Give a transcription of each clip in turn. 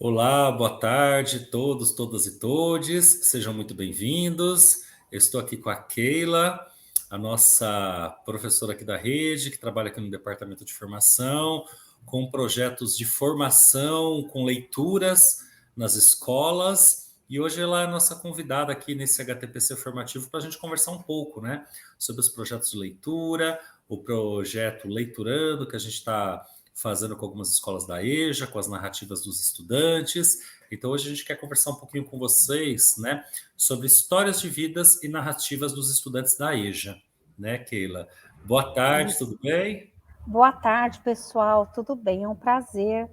Olá, boa tarde, todos, todas e todes. Sejam muito bem-vindos. Eu estou aqui com a Keila, a nossa professora aqui da rede, que trabalha aqui no departamento de formação, com projetos de formação, com leituras nas escolas. E hoje ela é a nossa convidada aqui nesse HTPC formativo para a gente conversar um pouco, né, sobre os projetos de leitura, o projeto Leiturando, que a gente está fazendo com algumas escolas da EJA, com as narrativas dos estudantes. Então, hoje a gente quer conversar um pouquinho com vocês, né, sobre histórias de vidas e narrativas dos estudantes da EJA, né, Keila? Boa tarde, Isso. tudo bem? Boa tarde, pessoal. Tudo bem? É um prazer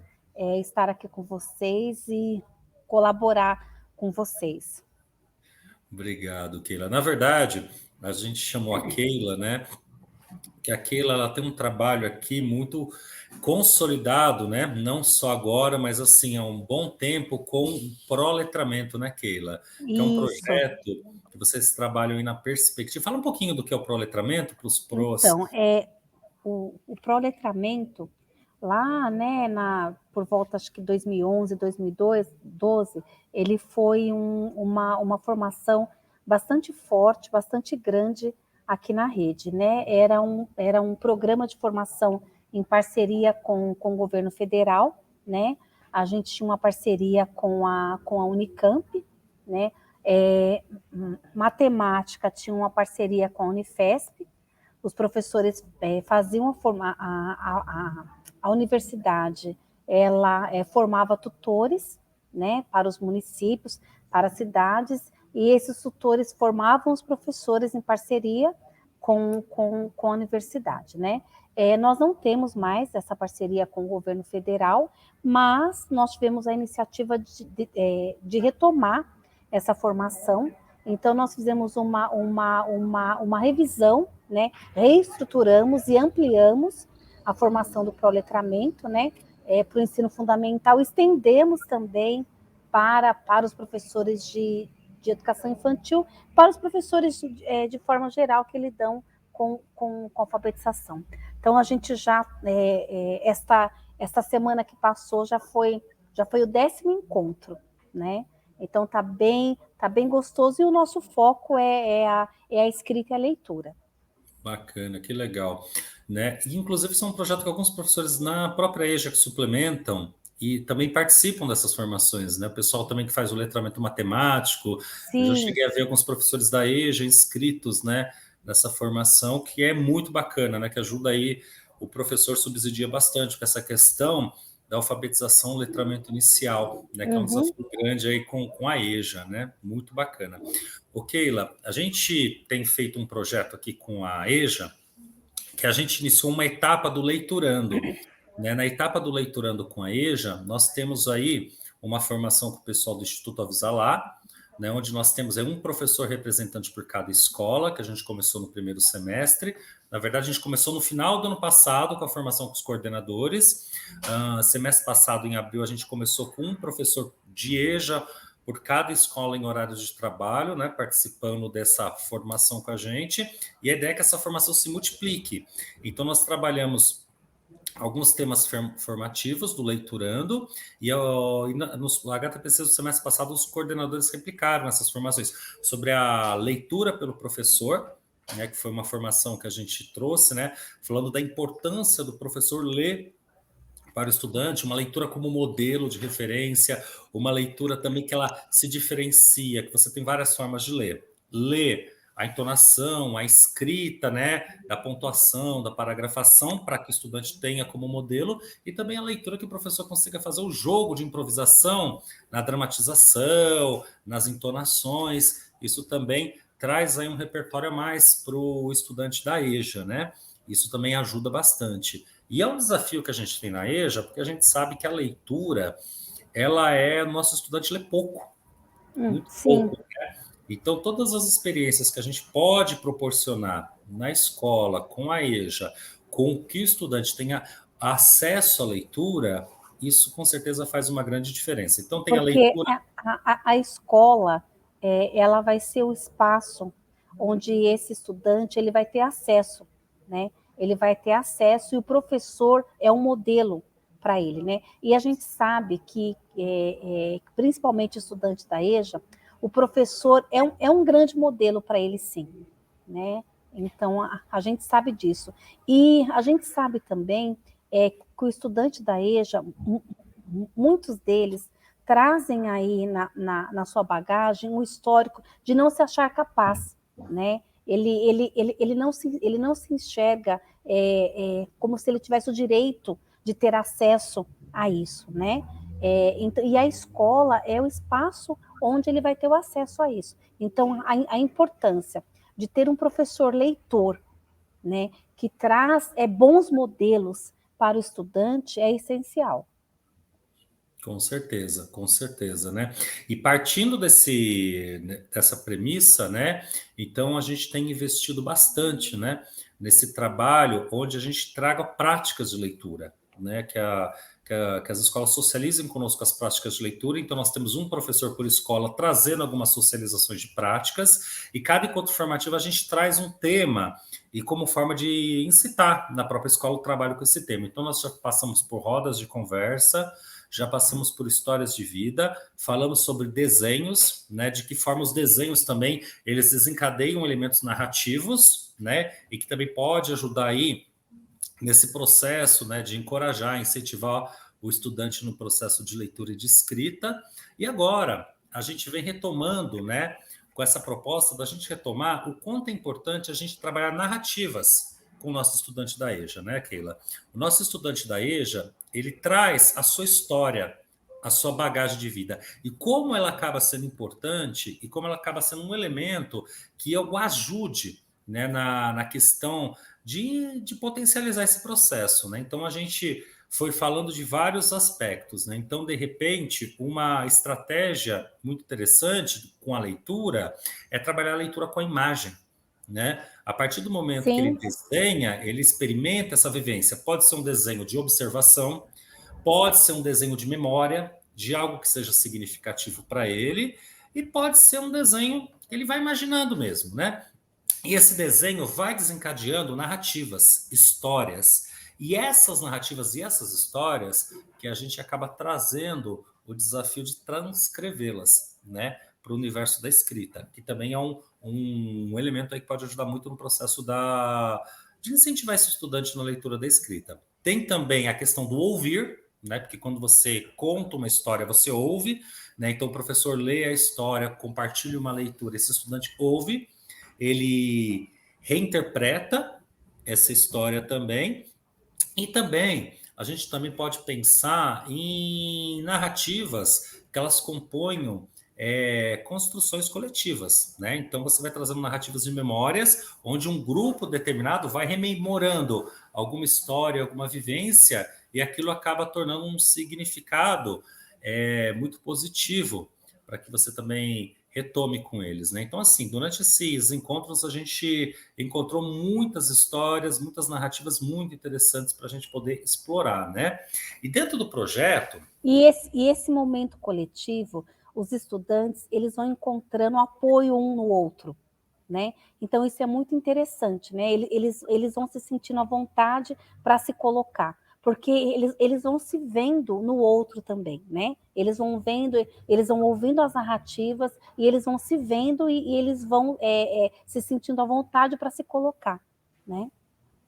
estar aqui com vocês e colaborar com vocês. Obrigado, Keila. Na verdade, a gente chamou a Keila, né, que a Keila ela tem um trabalho aqui muito consolidado, né? Não só agora, mas assim há um bom tempo com o Proletramento, né, Keila? Que é um Isso. projeto que vocês trabalham aí na perspectiva. Fala um pouquinho do que é o Proletramento para os pros. Então, o proletramento, lá, né, por volta, acho que 2011, 2012, ele foi uma formação bastante forte, bastante grande aqui na rede, né? Era um programa de formação em parceria com o governo federal, né? A gente tinha uma parceria com a Unicamp, né? É, matemática tinha uma parceria com a Unifesp. Os professores faziam a universidade, ela formava tutores, né, para os municípios, para as cidades, e esses tutores formavam os professores em parceria com a universidade, né? Nós não temos mais essa parceria com o governo federal, mas nós tivemos a iniciativa de retomar essa formação. Então, nós fizemos uma revisão, né? Reestruturamos e ampliamos a formação do proletramento, né? Para o ensino fundamental, estendemos também para os professores de educação infantil, para os professores de forma geral que lidam com alfabetização. Então, a gente já, esta semana que passou, já foi o 10º encontro, né? Então, tá bem gostoso, e o nosso foco é a escrita e a leitura. Bacana, que legal, né? E, inclusive, isso é um projeto que alguns professores na própria EJA que suplementam e também participam dessas formações, né? O pessoal também que faz o letramento matemático, eu já Sim, cheguei a ver alguns professores da EJA inscritos, né, nessa formação, que é muito bacana, né? Que ajuda aí o professor subsidia bastante com essa questão da alfabetização, letramento inicial, né? Que é um uhum, desafio grande aí com a EJA, né? Muito bacana. Ô, Keila, a gente tem feito um projeto aqui com a EJA, que a gente iniciou uma etapa do Leiturando, né? Na etapa do Leiturando com a EJA, nós temos aí uma formação com o pessoal do Instituto Avisalá, né, onde nós temos aí um professor representante por cada escola, que a gente começou no primeiro semestre. Na verdade, a gente começou no final do ano passado com a formação com os coordenadores. Semestre passado, em abril, a gente começou com um professor de EJA por cada escola em horários de trabalho, né, participando dessa formação com a gente. E a ideia é que essa formação se multiplique. Então, nós trabalhamos alguns temas formativos do Leiturando, no HTPC do semestre passado os coordenadores replicaram essas formações sobre a leitura pelo professor, né, que foi uma formação que a gente trouxe, né, falando da importância do professor ler para o estudante, uma leitura como modelo de referência, uma leitura também que ela se diferencia, que você tem várias formas de ler. Ler a entonação, a escrita, né, da pontuação, da paragrafação, para que o estudante tenha como modelo, e também a leitura que o professor consiga fazer o jogo de improvisação na dramatização, nas entonações. Isso também traz aí um repertório a mais para o estudante da EJA, né? Isso também ajuda bastante. E é um desafio que a gente tem na EJA, porque a gente sabe que a leitura, ela é, nosso estudante lê pouco, muito sim, pouco. Então, todas as experiências que a gente pode proporcionar na escola, com a EJA, com que o estudante tenha acesso à leitura, isso com certeza faz uma grande diferença. Então, tem a porque leitura. a escola, ela vai ser o espaço onde esse estudante ele vai ter acesso, né? Ele vai ter acesso, e o professor é um modelo para ele, né? E a gente sabe que, principalmente estudante da EJA, o professor é um grande modelo para ele, sim, né? Então, a gente sabe disso. E a gente sabe também que o estudante da EJA, muitos deles trazem aí na sua bagagem um histórico de não se achar capaz, né? Ele não se enxerga como se ele tivesse o direito de ter acesso a isso, né? Então, e a escola é o espaço onde ele vai ter o acesso a isso. Então, a importância de ter um professor leitor, né, que traz bons modelos para o estudante é essencial. Com certeza, né? E partindo dessa premissa, né? Então a gente tem investido bastante, né? Nesse trabalho onde a gente traga práticas de leitura, né? Que as escolas socializem conosco as práticas de leitura. Então nós temos um professor por escola trazendo algumas socializações de práticas e cada encontro formativo a gente traz um tema e como forma de incitar na própria escola o trabalho com esse tema. Então nós já passamos por rodas de conversa, já passamos por histórias de vida, falamos sobre desenhos, né, de que forma os desenhos também, eles desencadeiam elementos narrativos, né, e que também pode ajudar aí nesse processo, né, de encorajar, incentivar o estudante no processo de leitura e de escrita. E agora, a gente vem retomando, né, com essa proposta da gente retomar o quanto é importante a gente trabalhar narrativas com o nosso estudante da EJA, né, Keila? O nosso estudante da EJA, ele traz a sua história, a sua bagagem de vida. E como ela acaba sendo importante e como ela acaba sendo um elemento que o ajude, né, na questão de potencializar esse processo, né? Então a gente foi falando de vários aspectos, né? Então, de repente, uma estratégia muito interessante com a leitura é trabalhar a leitura com a imagem, né? A partir do momento que ele Sim, desenha, ele experimenta essa vivência. Pode ser um desenho de observação, pode ser um desenho de memória, de algo que seja significativo para ele, e pode ser um desenho que ele vai imaginando mesmo, né? E esse desenho vai desencadeando narrativas, histórias. E essas narrativas e essas histórias que a gente acaba trazendo o desafio de transcrevê-las, né, para o universo da escrita, que também é um elemento aí que pode ajudar muito no processo de incentivar esse estudante na leitura da escrita. Tem também a questão do ouvir, né, porque quando você conta uma história, você ouve, né, então o professor lê a história, compartilha uma leitura, esse estudante ouve, ele reinterpreta essa história também. E também a gente também pode pensar em narrativas que elas componham construções coletivas, né? Então você vai trazendo narrativas de memórias, onde um grupo determinado vai rememorando alguma história, alguma vivência, e aquilo acaba tornando um significado muito positivo para que você também retome com eles, né? Então, assim, durante esses encontros a gente encontrou muitas histórias, muitas narrativas muito interessantes para a gente poder explorar, né? E dentro do projeto... e esse momento coletivo, os estudantes, eles vão encontrando apoio um no outro, né? Então, isso é muito interessante, né? Eles vão se sentindo à vontade para se colocar, porque eles vão se vendo no outro também, né? Eles vão vendo, eles vão ouvindo as narrativas e eles vão se vendo e eles vão se sentindo à vontade para se colocar, né?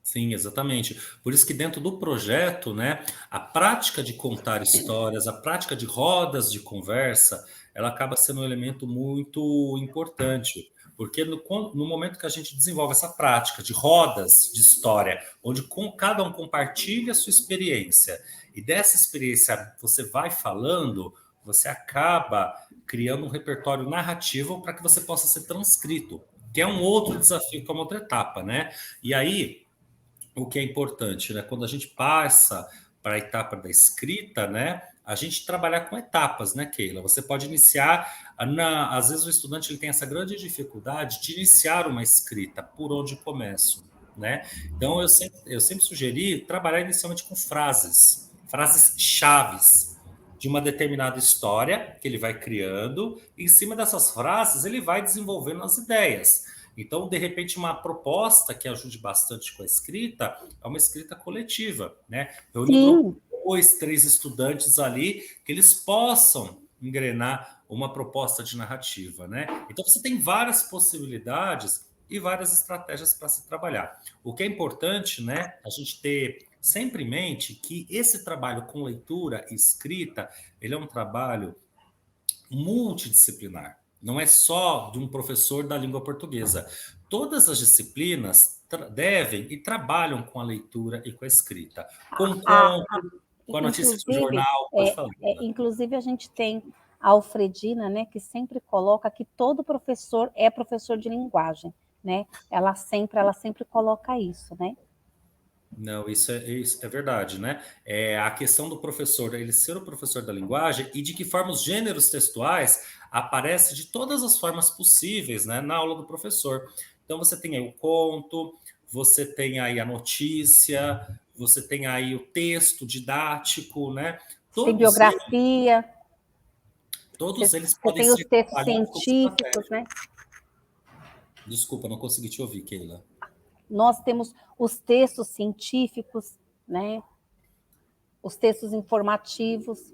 Sim, exatamente. Por isso que dentro do projeto, né, a prática de contar histórias, a prática de rodas de conversa, ela acaba sendo um elemento muito importante, porque no momento que a gente desenvolve essa prática de rodas de história, onde cada um compartilha a sua experiência, e dessa experiência você vai falando, você acaba criando um repertório narrativo para que você possa ser transcrito, que é um outro desafio, que é uma outra etapa, né? E aí o que é importante, né? Quando a gente passa para a etapa da escrita, né? A gente trabalhar com etapas, né, Keila? Você pode iniciar, às vezes o estudante ele tem essa grande dificuldade de iniciar uma escrita, por onde começo, né? Então eu sempre sugeri trabalhar inicialmente com frases chaves de uma determinada história que ele vai criando, e em cima dessas frases ele vai desenvolvendo as ideias. Então, de repente, uma proposta que ajude bastante com a escrita é uma escrita coletiva, né? Reunir um grupo Sim, dois, três estudantes ali, que eles possam engrenar uma proposta de narrativa, né? Então você tem várias possibilidades e várias estratégias para se trabalhar. O que é importante, né, a gente ter sempre em mente que esse trabalho com leitura e escrita, ele é um trabalho multidisciplinar. Não é só de um professor da língua portuguesa. Todas as disciplinas devem e trabalham com a leitura e com a escrita. Com A, conto, com a notícia de inclusive, jornal, pode falar. inclusive a gente tem a Alfredina, né, que sempre coloca que todo professor é professor de linguagem, né? Ela sempre coloca isso, né? Não, isso é verdade, né? É a questão do professor, ele ser o professor da linguagem e de que forma os gêneros textuais aparecem de todas as formas possíveis, né, na aula do professor. Então você tem aí o conto, você tem aí a notícia, você tem aí o texto didático, né? Tem Todos eles, biografia, todos eles você podem tem os ser textos trabalhados como científicos, estratégia. né? Desculpa, não consegui te ouvir, Keila. Nós temos os textos científicos, né? Os textos informativos.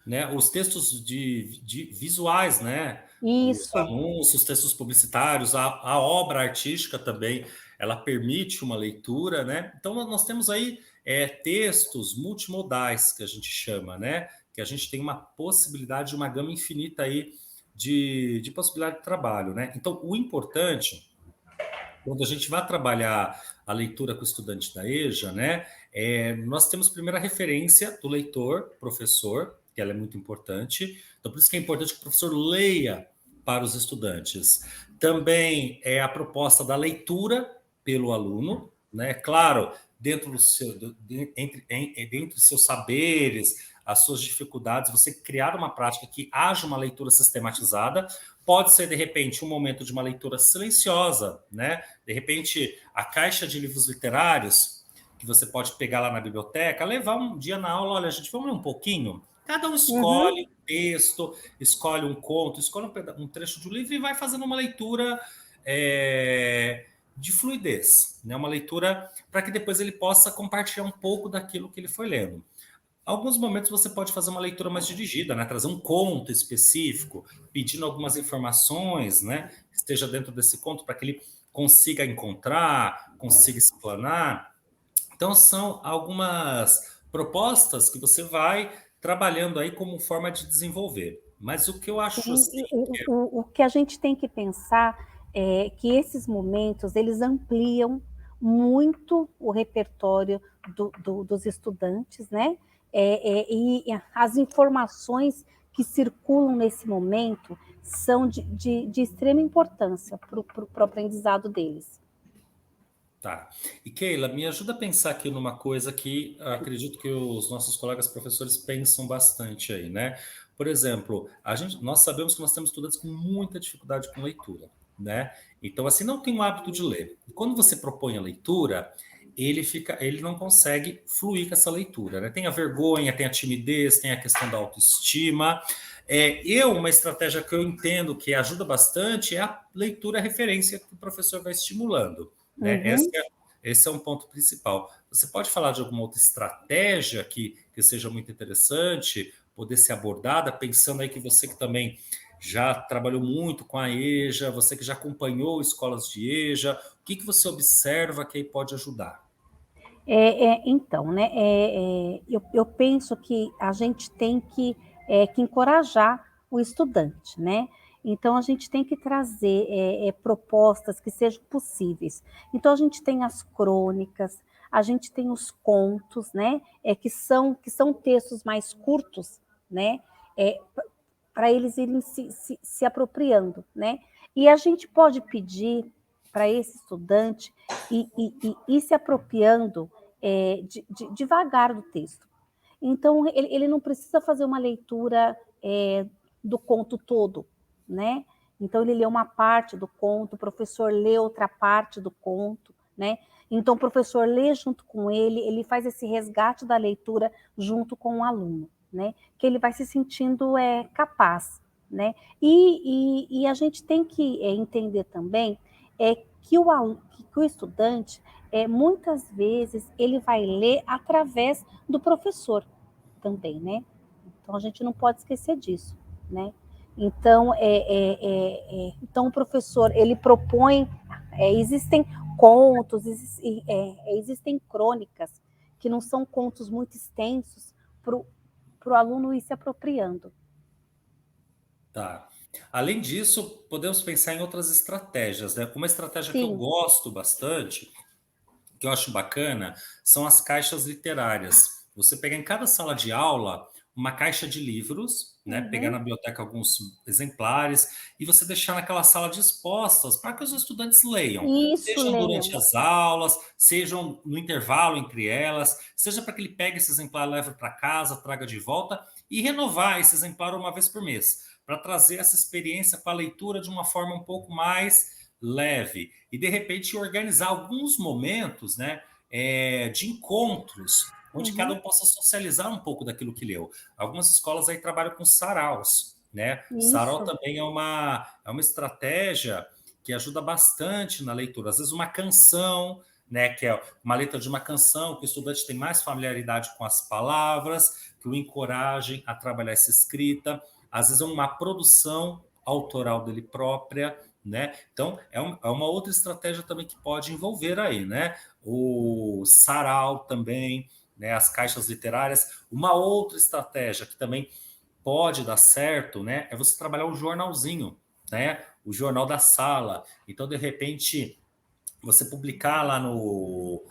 Né? Os textos de visuais, né? Os Isso. anúncios, textos publicitários, a obra artística também, ela permite uma leitura, né? Então nós temos aí textos multimodais que a gente chama, né? Que a gente tem uma possibilidade, uma gama infinita aí de possibilidade de trabalho, né? Então o importante quando a gente vai trabalhar a leitura com o estudante da EJA, né, nós temos primeiro a referência do leitor, professor, que ela é muito importante. Então, por isso que é importante que o professor leia para os estudantes. Também é a proposta da leitura pelo aluno, né? Claro, dentro do seu, entre seus saberes, as suas dificuldades, você criar uma prática que haja uma leitura sistematizada. Pode ser, de repente, um momento de uma leitura silenciosa, né? De repente, a caixa de livros literários, que você pode pegar lá na biblioteca, levar um dia na aula, olha, gente, vamos ler um pouquinho? Cada um escolhe um texto, escolhe um conto, escolhe um trecho de um livro e vai fazendo uma leitura de fluidez, né? Uma leitura para que depois ele possa compartilhar um pouco daquilo que ele foi lendo. Alguns momentos você pode fazer uma leitura mais dirigida, né? Trazer um conto específico, pedindo algumas informações, né? Que esteja dentro desse conto para que ele consiga encontrar, consiga explanar. Então, são algumas propostas que você vai trabalhando aí como forma de desenvolver. Mas o que eu acho Sim, assim. o que a gente tem que pensar é que esses momentos eles ampliam muito o repertório dos estudantes, né? E as informações que circulam nesse momento são de extrema importância para o aprendizado deles. Tá. E Keila, me ajuda a pensar aqui numa coisa que acredito que os nossos colegas professores pensam bastante aí, né? Por exemplo, nós sabemos que nós temos estudantes com muita dificuldade com leitura, né? Então, assim, não tem o hábito de ler. E quando você propõe a leitura, ele não consegue fluir com essa leitura, né? Tem a vergonha, tem a timidez, tem a questão da autoestima. Uma estratégia que eu entendo que ajuda bastante é a leitura referência que o professor vai estimulando. Né? Uhum. Esse é um ponto principal. Você pode falar de alguma outra estratégia que seja muito interessante, poder ser abordada, pensando aí que você que também já trabalhou muito com a EJA, você que já acompanhou escolas de EJA, o que você observa que aí pode ajudar? Então, né, eu penso que a gente tem que encorajar o estudante, né? Então, a gente tem que trazer propostas que sejam possíveis. Então, a gente tem as crônicas, a gente tem os contos, né? Que são textos mais curtos, né? É, para eles irem se apropriando, né? E a gente pode pedir para esse estudante ir se apropriando devagar do texto. Então, ele não precisa fazer uma leitura do conto todo, né? Então, ele lê uma parte do conto, o professor lê outra parte do conto, né? Então, o professor lê junto com ele faz esse resgate da leitura junto com o aluno, né? Que ele vai se sentindo capaz, né? E a gente tem que entender também que o estudante muitas vezes ele vai ler através do professor também, né? Então a gente não pode esquecer disso, né? Então, então o professor ele propõe, existem contos, existem crônicas que não são contos muito extensos para o aluno ir se apropriando. Tá. Além disso, podemos pensar em outras estratégias, né? Uma estratégia que eu Sim. gosto bastante, que eu acho bacana, são as caixas literárias. Você pega em cada sala de aula uma caixa de livros, né? Pegar na Uhum. biblioteca alguns exemplares e você deixar naquela sala dispostas para que os estudantes leiam, Isso, sejam durante leiam. as aulas, sejam no intervalo entre elas, seja para que ele pegue esse exemplar, leve para casa, traga de volta e renovar esse exemplar uma vez por mês, para trazer essa experiência com a leitura de uma forma um pouco mais leve e de repente organizar alguns momentos, né, de encontros onde cada Uhum. um possa socializar um pouco daquilo que leu. Algumas escolas aí trabalham com saraus, né? Sarau Isso. também é uma estratégia que ajuda bastante na leitura. Às vezes uma canção, né, que é uma letra de uma canção, que o estudante tem mais familiaridade com as palavras, que o encorajem a trabalhar essa escrita. Às vezes é uma produção autoral dele própria, né? Então, é uma outra estratégia também que pode envolver aí, né? O sarau também, né? As caixas literárias. Uma outra estratégia que também pode dar certo, né? É você trabalhar o jornalzinho, né? O jornal da sala. Então, de repente, você publicar no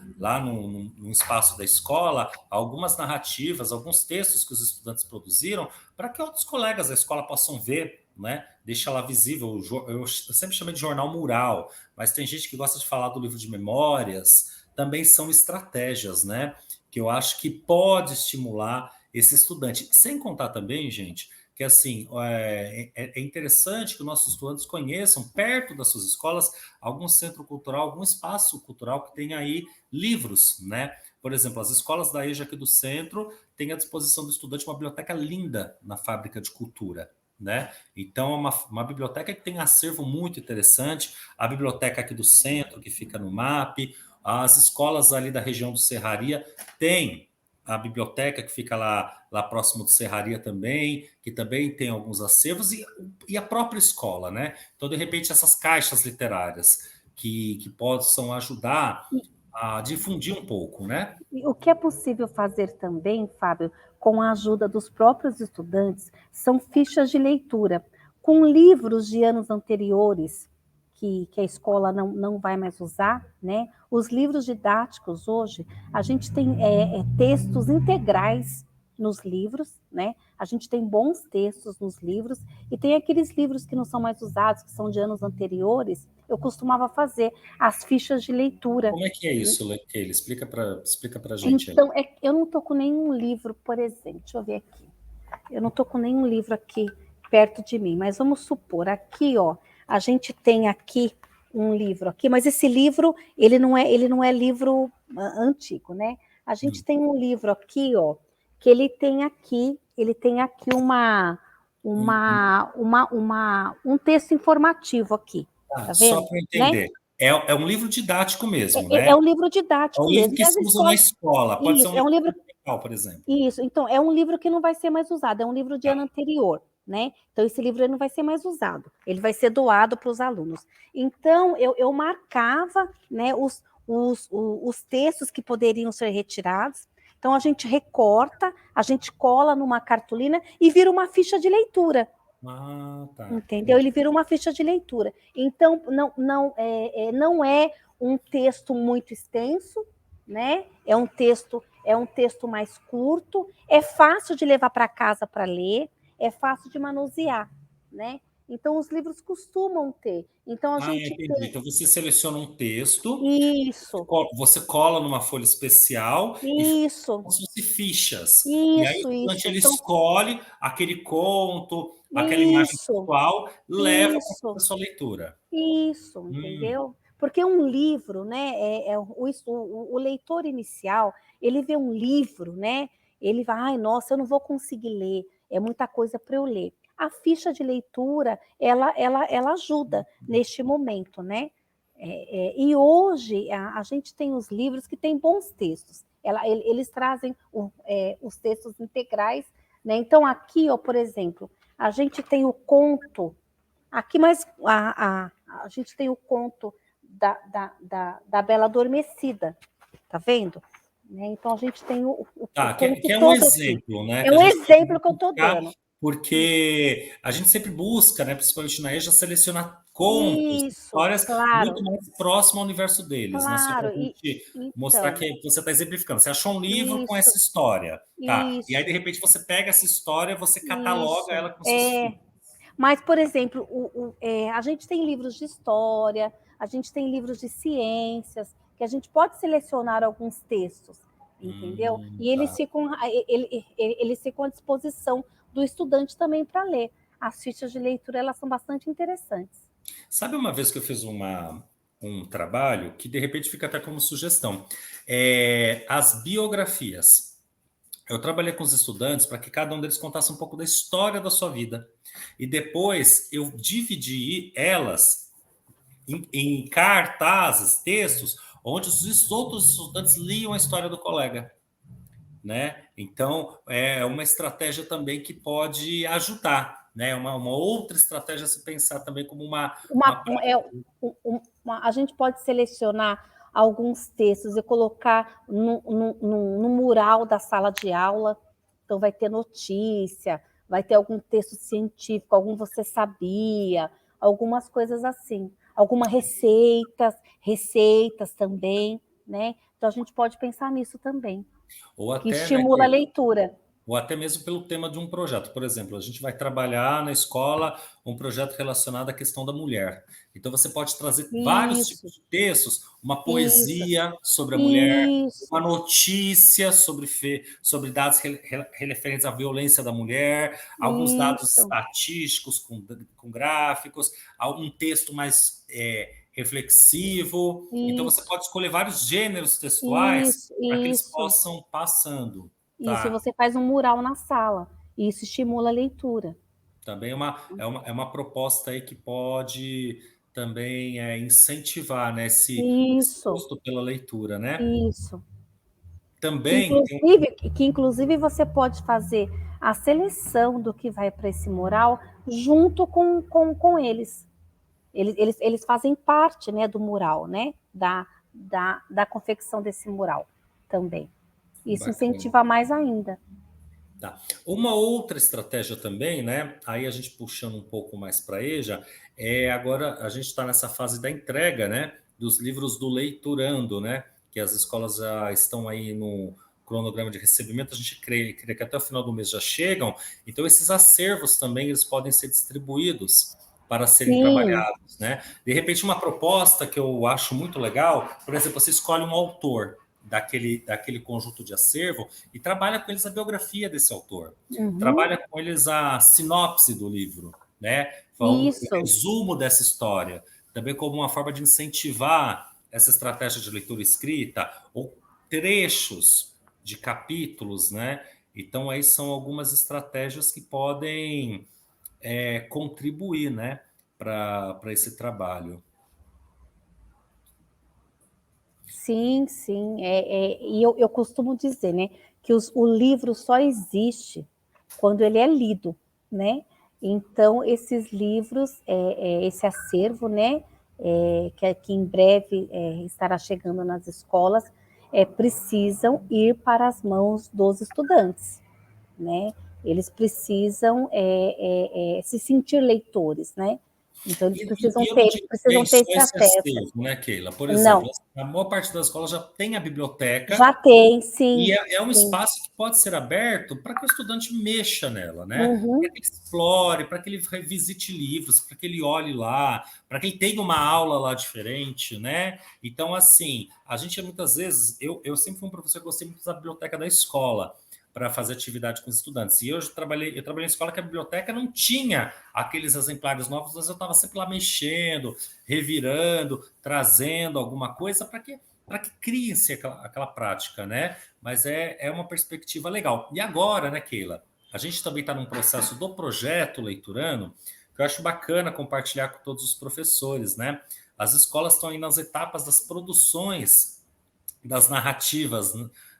espaço da escola algumas narrativas, alguns textos que os estudantes produziram, para que outros colegas da escola possam ver, né? Deixa lá visível. Eu sempre chamei de jornal mural, mas tem gente que gosta de falar do livro de memórias. Também são estratégias, né? Que eu acho que pode estimular esse estudante. Sem contar também, gente, que assim é interessante que os nossos estudantes conheçam perto das suas escolas algum centro cultural, algum espaço cultural que tenha aí livros, né? Por exemplo, as escolas da EJA aqui do centro têm à disposição do estudante uma biblioteca linda na fábrica de cultura, né? Então, é uma biblioteca que tem um acervo muito interessante, a biblioteca aqui do centro, que fica no MAP, as escolas ali da região do Serraria têm a biblioteca que fica lá próximo do Serraria também, que também tem alguns acervos, e a própria escola, né? Então, de repente, essas caixas literárias que possam ajudar a difundir um pouco, né? E o que é possível fazer também, Fábio, com a ajuda dos próprios estudantes, são fichas de leitura, com livros de anos anteriores, que a escola não vai mais usar, né? Os livros didáticos hoje, a gente tem textos integrais nos livros, né? A gente tem bons textos nos livros, e tem aqueles livros que não são mais usados, que são de anos anteriores, eu costumava fazer as fichas de leitura. Como é que é isso, Keila? Explica para gente aí. Então, eu não estou com nenhum livro, por exemplo, deixa eu ver aqui. Eu não estou com nenhum livro aqui perto de mim, mas vamos supor, aqui, ó, a gente tem aqui um livro aqui, mas esse livro, ele não é livro antigo, né? A gente tem um livro aqui, ó, que ele tem aqui um texto informativo aqui, tá Só vendo? para Né? entender, é um livro didático mesmo, É né? um livro É um didático livro mesmo. que E as se usa na escolas, escola, pode ser um isso, é um livro livro. musical, por exemplo. Isso, então é um livro que não vai ser mais usado, é um livro de Tá. ano anterior, né? Então esse livro ele não vai ser mais usado, ele vai ser doado para os alunos. Então eu marcava, né, os textos que poderiam ser retirados. Então a gente recorta, a gente cola numa cartolina e vira uma ficha de leitura. Ah, tá. Entendeu? Entendi. Ele vira uma ficha de leitura. Então, não é um texto muito extenso, né? É um texto mais curto, é fácil de levar para casa para ler, é fácil de manusear, né? Então, os livros costumam ter. Então, a Ah, gente entendi. tem Então você seleciona um texto, isso, você cola numa folha especial e faz isso, como se fosse fichas. E aí o estudante isso. ele São escolhe aquele conto, aquela imagem isso, pessoal, leva para a isso. sua leitura. Isso, Hum, entendeu? Porque um livro, né, o leitor inicial, ele vê um livro, né, ele vai, ai, nossa, eu não vou conseguir ler, é muita coisa para eu ler. A ficha de leitura, ela ajuda neste momento, né? E hoje a gente tem os livros que têm bons textos. Eles trazem os textos integrais, né? Então, aqui, ó, por exemplo, a gente tem o conto, aqui mais a gente tem o conto da Bela Adormecida, tá vendo? Né? Então, a gente tem o conto que é um todo aqui. exemplo, né? É Que a um gente pode exemplo que eu estou buscar, dando. porque a gente sempre busca, né, principalmente na EJA, selecionar contos, Isso, histórias muito claro, mais próximas ao universo deles, né? Só para claro. a gente mostrar Então, que você está exemplificando. Você achou um livro com essa isso, história, tá? E aí, de isso, repente, você pega essa história, você cataloga isso. ela com seus filhos. Mas, por exemplo, a gente tem livros de história, a gente tem livros de ciências, que a gente pode selecionar alguns textos, entendeu? E Tá. eles ficam à disposição do estudante também para ler. As fichas de leitura, elas são bastante interessantes. Sabe uma vez que eu fiz um trabalho que, de repente, fica até como sugestão? As biografias. Eu trabalhei com os estudantes para que cada um deles contasse um pouco da história da sua vida. E depois eu dividi elas em cartazes, textos, onde os outros estudantes liam a história do colega. Né? Então, é uma estratégia também que pode ajudar, né? Uma outra estratégia a se pensar também como uma A gente pode selecionar alguns textos e colocar no mural da sala de aula. Então, vai ter notícia, vai ter algum texto científico, algum você sabia, algumas coisas assim. Algumas receitas também, né? Então, a gente pode pensar nisso também, ou que até, né, estimula a leitura. ou até mesmo pelo tema de um projeto. Por exemplo, a gente vai trabalhar na escola um projeto relacionado à questão da mulher. Então, você pode trazer vários Isso, tipos de textos, uma isso, poesia sobre a mulher, uma isso, notícia sobre dados referentes à violência da mulher, alguns dados isso, estatísticos com gráficos, algum texto mais reflexivo. Então, você isso, pode escolher vários gêneros textuais isso, para que eles isso. possam passando. Isso, e Tá? você faz um mural na sala. E isso estimula a leitura. Também é uma proposta aí que pode também incentivar, né, esse Isso, gosto pela leitura, né? isso. Que Também tem inclusive, que inclusive você pode fazer a seleção do que vai para esse mural junto com eles. Eles fazem parte, né, do mural, né? Da confecção desse mural também. Isso bacana. incentiva mais ainda. Tá. Uma outra estratégia também, né? Aí a gente puxando um pouco mais para a EJA, agora a gente está nessa fase da entrega, né? Dos livros do Leiturando, né? Que as escolas já estão aí no cronograma de recebimento, a gente crê que até o final do mês já chegam, então esses acervos também eles podem ser distribuídos para serem Sim, trabalhados, né? De repente, uma proposta que eu acho muito legal, por exemplo, você escolhe um autor daquele conjunto de acervo e trabalha com eles a biografia desse autor, uhum, trabalha com eles a sinopse do livro, né? O isso, resumo dessa história, também como uma forma de incentivar essa estratégia de leitura escrita ou trechos de capítulos, né? Então aí são algumas estratégias que podem contribuir, né, para esse trabalho. sim, sim. E eu costumo dizer, né, que o livro só existe quando ele é lido, né? Então, esses livros, esse acervo, né, que em breve estará chegando nas escolas, precisam ir para as mãos dos estudantes, né? Eles precisam se sentir leitores, né? Então, E eu não eles digo que precisam tem ter só esse esse acesso. acervo, né, Keila? Por exemplo, Não, a maior parte das escolas já tem a biblioteca já tem, e sim, é um sim. espaço que pode ser aberto para que o estudante mexa nela, né? Para Uhum. que ele explore, para que ele revisite livros, para que ele olhe lá, para que ele tenha uma aula lá diferente, né? Então, assim, a gente muitas vezes, eu sempre fui um professor que gostei muito da biblioteca da escola para fazer atividade com os estudantes. E eu trabalhei em escola que a biblioteca não tinha aqueles exemplares novos, mas eu estava sempre lá mexendo, revirando, trazendo alguma coisa para que crie-se aquela prática, né? Mas é uma perspectiva legal. E agora, né, Keila? A gente também está num processo do projeto Leiturano, que eu acho bacana compartilhar com todos os professores, né? as escolas estão aí nas etapas das produções das narrativas,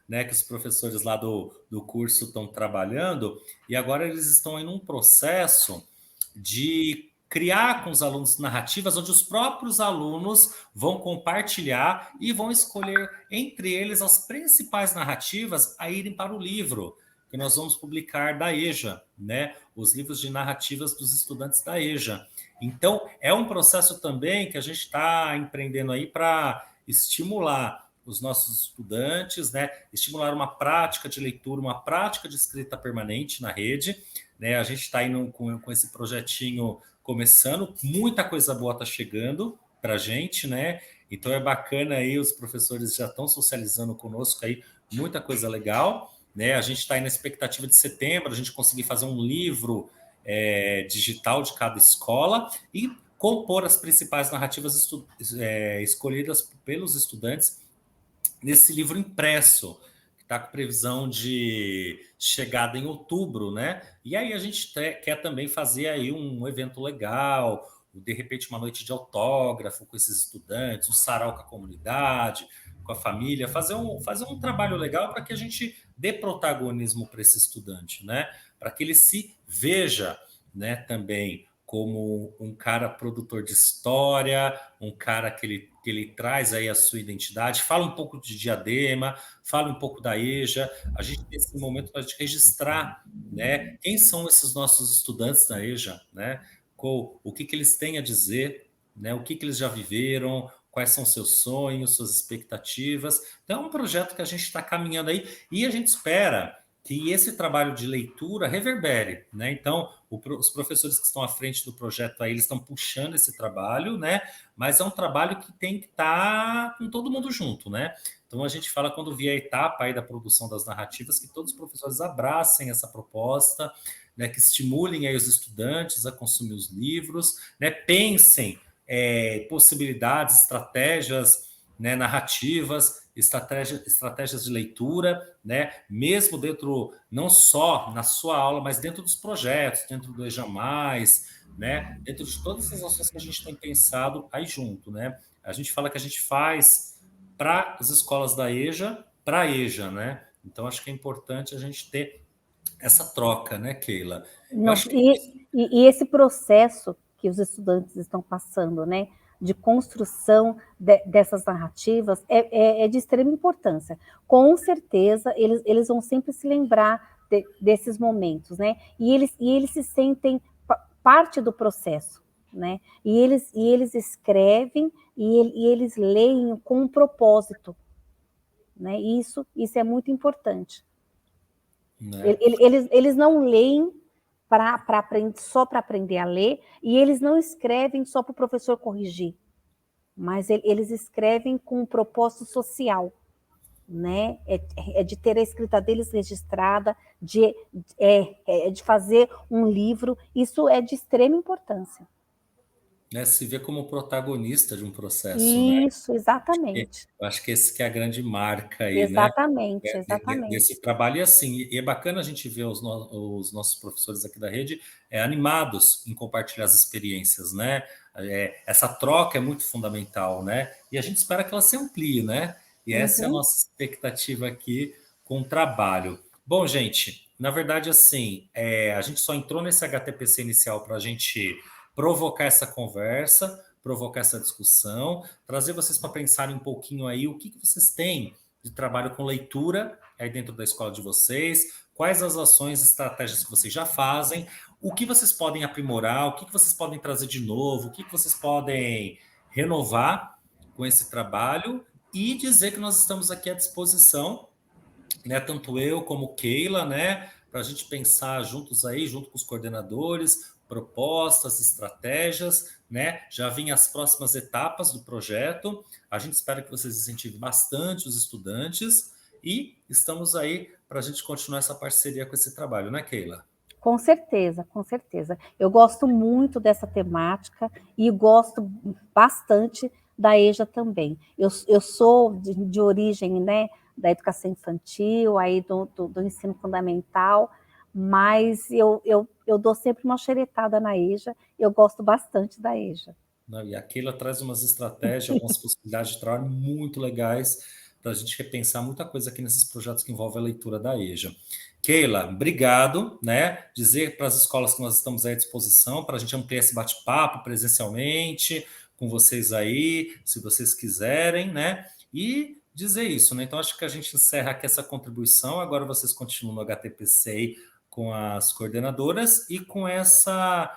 né, que os professores lá do curso estão trabalhando, e agora eles estão em um processo de criar com os alunos narrativas, onde os próprios alunos vão compartilhar e vão escolher entre eles as principais narrativas a irem para o livro que nós vamos publicar da EJA, né? Os livros de narrativas dos estudantes da EJA. Então, é um processo também que a gente está empreendendo aí para estimular os nossos estudantes, né? Estimular uma prática de leitura, uma prática de escrita permanente na rede, né? A gente está indo com esse projetinho começando, muita coisa boa está chegando para a gente, né? Então é bacana aí, os professores já estão socializando conosco aí, muita coisa legal, né? A gente está aí na expectativa de setembro, a gente conseguir fazer um livro digital de cada escola e compor as principais narrativas escolhidas pelos estudantes nesse livro impresso, que está com previsão de chegada em outubro, né? E aí a gente quer também fazer aí um evento legal, de repente uma noite de autógrafo com esses estudantes, um sarau com a comunidade, com a família, fazer um trabalho legal para que a gente dê protagonismo para esse estudante, né? Para que ele se veja, né, também como um cara produtor de história, um cara que ele traz aí a sua identidade, fala um pouco de Diadema, fala um pouco da EJA, a gente tem esse momento para registrar, né, quem são esses nossos estudantes da EJA, né, o que eles têm a dizer, né, o que eles já viveram, quais são seus sonhos, suas expectativas. Então é um projeto que a gente está caminhando aí e a gente espera que esse trabalho de leitura reverbere, né? Então, os professores que estão à frente do projeto aí, eles estão puxando esse trabalho, né? Mas é um trabalho que tem que estar com todo mundo junto, né? Então, a gente fala, quando vier a etapa aí da produção das narrativas, que todos os professores abracem essa proposta, né? Que estimulem aí os estudantes a consumir os livros, né? Pensem possibilidades, estratégias, né, narrativas, estratégias de leitura, né, mesmo dentro, não só na sua aula, mas dentro dos projetos, dentro do EJA+, né, dentro de todas essas ações que a gente tem pensado aí junto, né. A gente fala que a gente faz para as escolas da EJA, para a EJA, né. Então, acho que é importante a gente ter essa troca, né, Keila? Eu Não, acho que e esse processo que os estudantes estão passando, né, de construção dessas narrativas é de extrema importância. Com certeza, eles vão sempre se lembrar desses momentos, né? E eles se sentem parte do processo, né? E eles escrevem e eles leem com um propósito, né? Isso é muito importante. né? Eles não leem só para aprender a ler, e eles não escrevem só para o professor corrigir, mas eles escrevem com um propósito social, né? É de ter a escrita deles registrada, de fazer um livro, isso é de extrema importância. Né, se vê como protagonista de um processo, né? Isso, exatamente. Eu acho que esse que é a grande marca aí, né? Exatamente, exatamente. Desse trabalho. E assim, e é bacana a gente ver os nossos professores aqui da rede animados em compartilhar as experiências, né? Essa troca é muito fundamental, né? E a gente espera que ela se amplie, né? E essa é a Uhum. nossa expectativa aqui com o trabalho. Bom, gente, na verdade, assim, a gente só entrou nesse HTPC inicial para a gente provocar essa conversa, provocar essa discussão, trazer vocês para pensarem um pouquinho aí o que vocês têm de trabalho com leitura aí dentro da escola de vocês, quais as ações, estratégias que vocês já fazem, o que vocês podem aprimorar, o que vocês podem trazer de novo, o que vocês podem renovar com esse trabalho e dizer que nós estamos aqui à disposição, né? Tanto eu como Keila, né? Para a gente pensar juntos aí, junto com os coordenadores, propostas, estratégias, né? Já vêm as próximas etapas do projeto. A gente espera que vocês incentivem bastante os estudantes e estamos aí para a gente continuar essa parceria com esse trabalho, né, Keila? Com certeza, com certeza. Eu gosto muito dessa temática e gosto bastante da EJA também. Eu sou de origem, né, da educação infantil, aí do ensino fundamental, mas eu dou sempre uma xeretada na EJA, eu gosto bastante da EJA. Não, e a Keila traz umas estratégias, algumas possibilidades de trabalho muito legais para a gente repensar muita coisa aqui nesses projetos que envolvem a leitura da EJA. Keila, obrigado, né? Dizer para as escolas que nós estamos à disposição para a gente ampliar esse bate-papo presencialmente com vocês aí, se vocês quiserem, né? E dizer isso, né? Então, acho que a gente encerra aqui essa contribuição. Agora vocês continuam no HTPC aí com as coordenadoras e com essa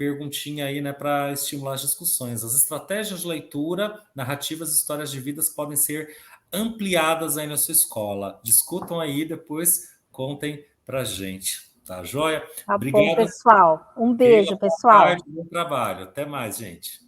perguntinha aí, né, para estimular as discussões. As estratégias de leitura, narrativas, histórias de vidas podem ser ampliadas aí na sua escola. Discutam aí, depois contem para a gente. Tá joia? Tá bom, Obrigado, pessoal. Um Keila. beijo, Boa pessoal. tarde, bom trabalho. Até mais, gente.